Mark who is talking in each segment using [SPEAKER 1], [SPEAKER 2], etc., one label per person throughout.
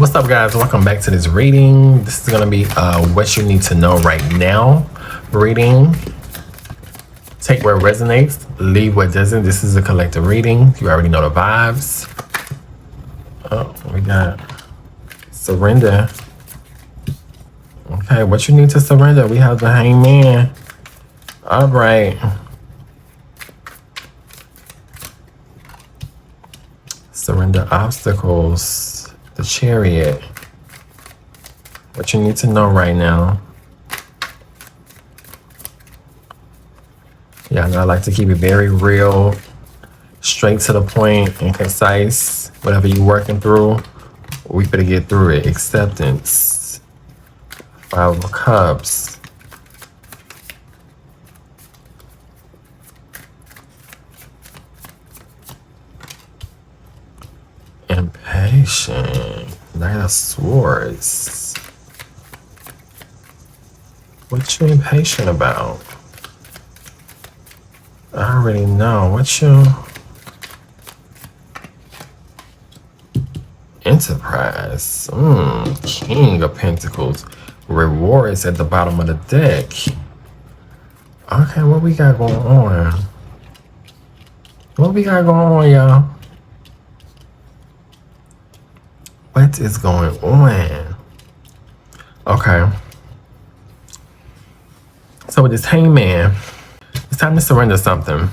[SPEAKER 1] What's up, guys? Welcome back to this reading. This is going to be what you need to know right now reading. Take where it resonates, leave what doesn't. This is a collective reading. You already know the vibes. Oh, we got surrender. Okay, what you need to surrender? We have the hangman. All right. Surrender obstacles. The chariot. What you need to know right now. Yeah, I like to keep it very real, straight to the point and concise. Whatever you're working through, we better get through it. Acceptance. 5 of Cups. Impatient. Knight of Swords. What you impatient about? I already know. What you... Enterprise. King of Pentacles. Rewards at the bottom of the deck. Okay, what we got going on? What we got going on, y'all? What is going on? Okay. So with this hangman, it's time to surrender something.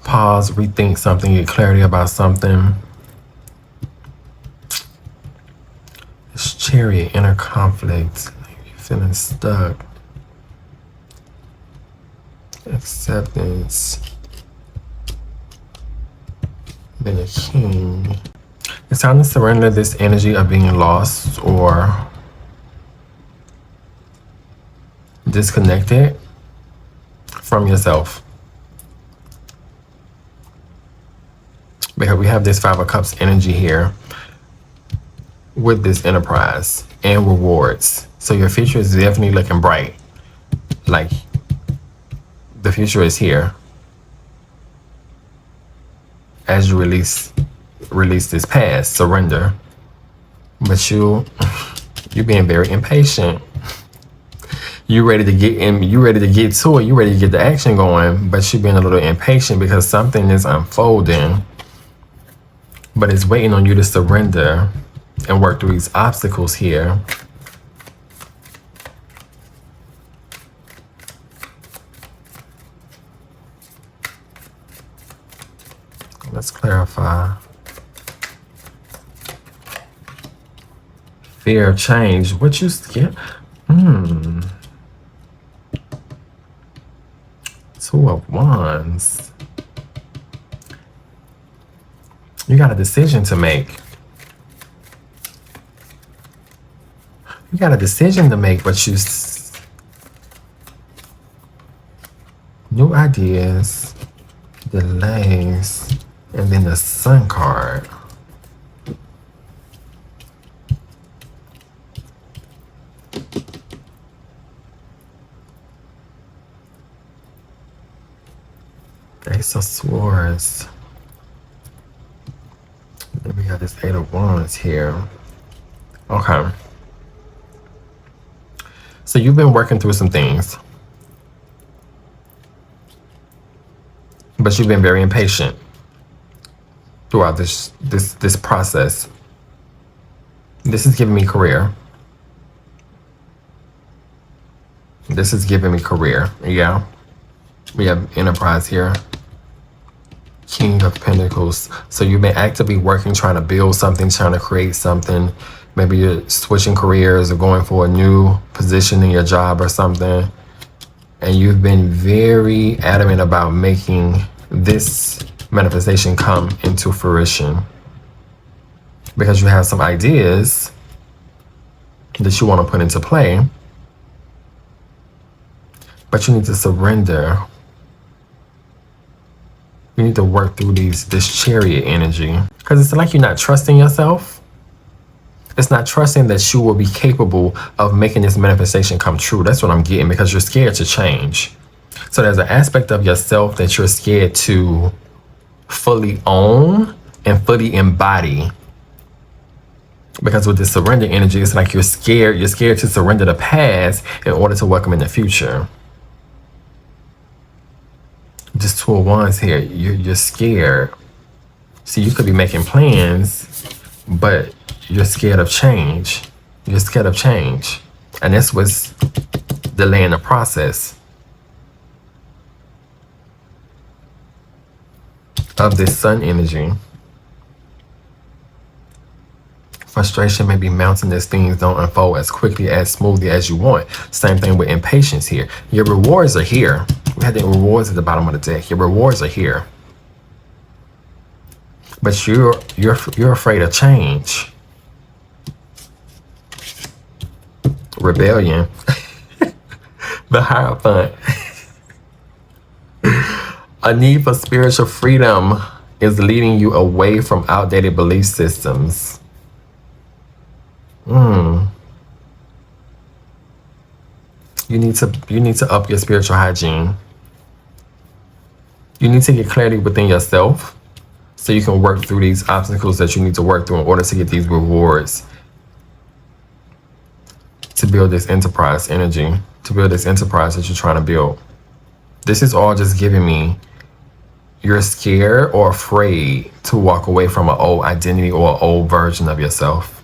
[SPEAKER 1] Pause, rethink something, get clarity about something. This chariot, inner conflict. You're feeling stuck. Acceptance. Then a king. It's time to surrender this energy of being lost or disconnected from yourself. Because we have this 5 of Cups energy here with this enterprise and rewards. So your future is definitely looking bright. Like, the future is here. As you release this past, surrender. But you're being very impatient. You ready to get in, you ready to get to it, you ready to get the action going, but you're being a little impatient because something is unfolding. But it's waiting on you to surrender and work through these obstacles here. Let's clarify. Fear of change. What you scared? 2 of Wands. You got a decision to make. You got a decision to make, but new ideas, delays. And then the Sun card. Ace of Swords. Then we got this 8 of Wands here. Okay. So you've been working through some things. But you've been very impatient throughout this process. This is giving me career. This is giving me career. Yeah. We have enterprise here. King of Pentacles. So you've been actively working, trying to build something, trying to create something. Maybe you're switching careers or going for a new position in your job or something. And you've been very adamant about making this manifestation come into fruition because you have some ideas that you want to put into play, but you need to surrender. You need to work through this chariot energy because it's like you're not trusting yourself. It's not trusting that you will be capable of making this manifestation come true. That's what I'm getting, because you're scared to change. So there's an aspect of yourself that you're scared to fully own and fully embody. Because with the surrender energy, it's like you're scared to surrender the past in order to welcome in the future. Just 2 of Wands here. You're scared. See, you could be making plans, but you're scared of change. You're scared of change. And this was delaying the process of this sun energy. Frustration may be mounting as things don't unfold as quickly, as smoothly as you want. Same thing with impatience here. Your rewards are here. We had the rewards at the bottom of the deck. Your rewards are here. But you're afraid of change. Rebellion. The Hierophant. A need for spiritual freedom is leading you away from outdated belief systems. You need to up your spiritual hygiene. You need to get clarity within yourself so you can work through these obstacles that you need to work through in order to get these rewards, to build this enterprise energy, to build this enterprise that you're trying to build. This is all just giving me you're scared or afraid to walk away from an old identity or an old version of yourself.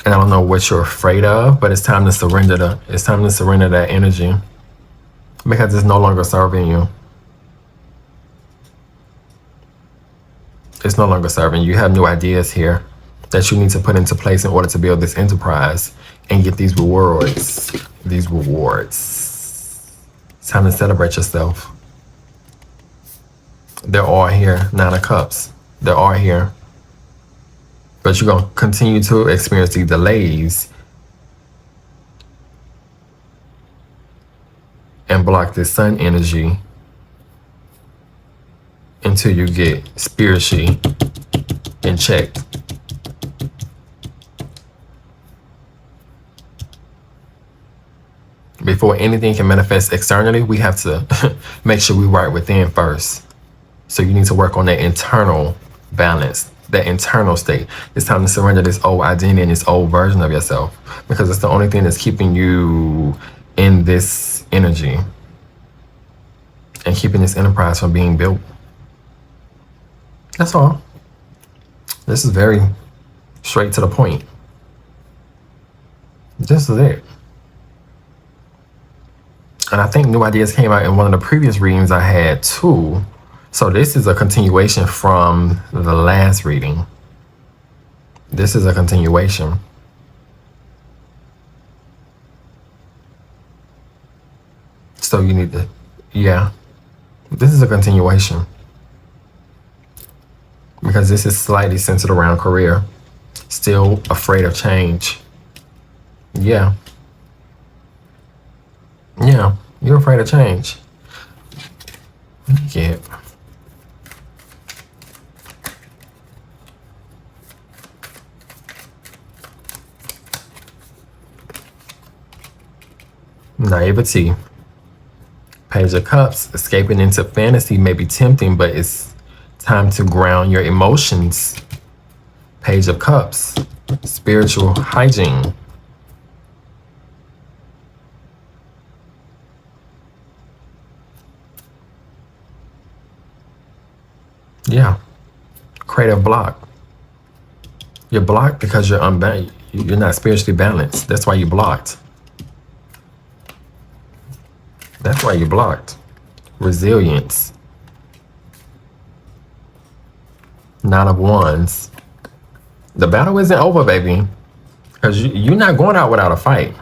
[SPEAKER 1] And I don't know what you're afraid of, but it's time to surrender that energy, because it's no longer serving you. It's no longer serving you. You have new ideas here that you need to put into place in order to build this enterprise and get these rewards. These rewards. It's time to celebrate yourself. They're all here. 9 of Cups. They're all here. But you're going to continue to experience these delays and block this sun energy until you get spiritually in check. Before anything can manifest externally, we have to make sure we right within first. So you need to work on that internal balance, that internal state. It's time to surrender this old identity and this old version of yourself, because it's the only thing that's keeping you in this energy and keeping this enterprise from being built. That's all. This is very straight to the point. This is it. And I think new ideas came out in one of the previous readings I had too. So this is a continuation from the last reading. This is a continuation. So you need to, yeah. This is a continuation. Because this is slightly centered around career. Still afraid of change. Yeah. Yeah, you're afraid of change. Yeah. Naivety. Page of Cups. Escaping into fantasy may be tempting, but it's time to ground your emotions. Page of Cups. Spiritual hygiene. Yeah. Creative block. You're blocked because you're unbalanced. You're not spiritually balanced. That's why you're blocked. That's why you're blocked. Resilience. 9 of Wands. The battle isn't over, baby. Because you're not going out without a fight.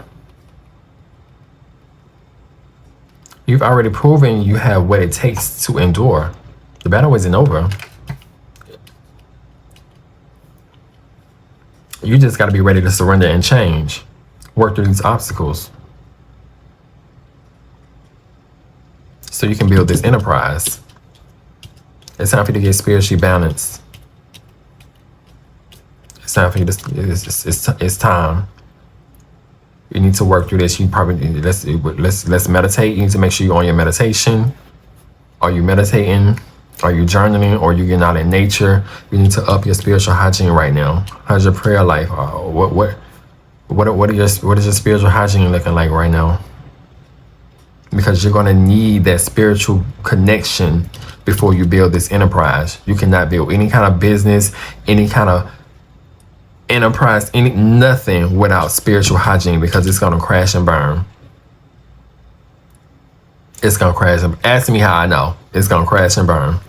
[SPEAKER 1] You've already proven you have what it takes to endure. The battle isn't over. You just got to be ready to surrender and change. Work through these obstacles so you can build this enterprise. It's time for you to get spiritually balanced. It's time for you to, it's time. You need to work through this. You probably, let's meditate. You need to make sure you're on your meditation. Are you meditating? Are you journaling? Or are you getting out in nature? You need to up your spiritual hygiene right now. How's your prayer life? What is your spiritual hygiene looking like right now? Because you're going to need that spiritual connection before you build this enterprise. You cannot build any kind of business, any kind of enterprise, nothing without spiritual hygiene, because it's going to crash and burn. It's going to crash. Ask me how I know. It's going to crash and burn.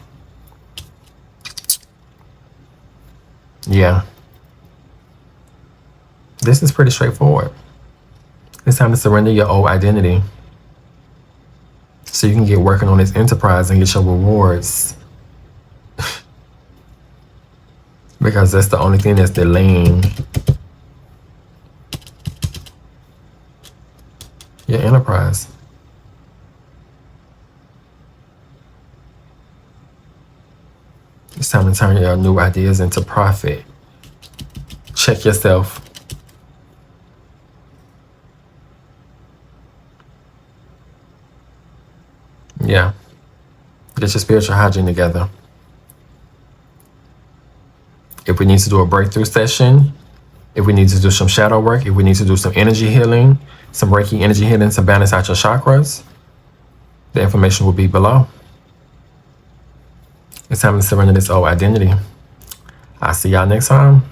[SPEAKER 1] Yeah. This is pretty straightforward. It's time to surrender your old identity so you can get working on this enterprise and get your rewards. Because that's the only thing that's delaying your enterprise. It's time to turn your new ideas into profit. Check yourself. Yeah. Get your spiritual hygiene together. If we need to do a breakthrough session, if we need to do some shadow work, if we need to do some energy healing, some Reiki energy healing to balance out your chakras, the information will be below. It's time to surrender this old identity. I'll see y'all next time.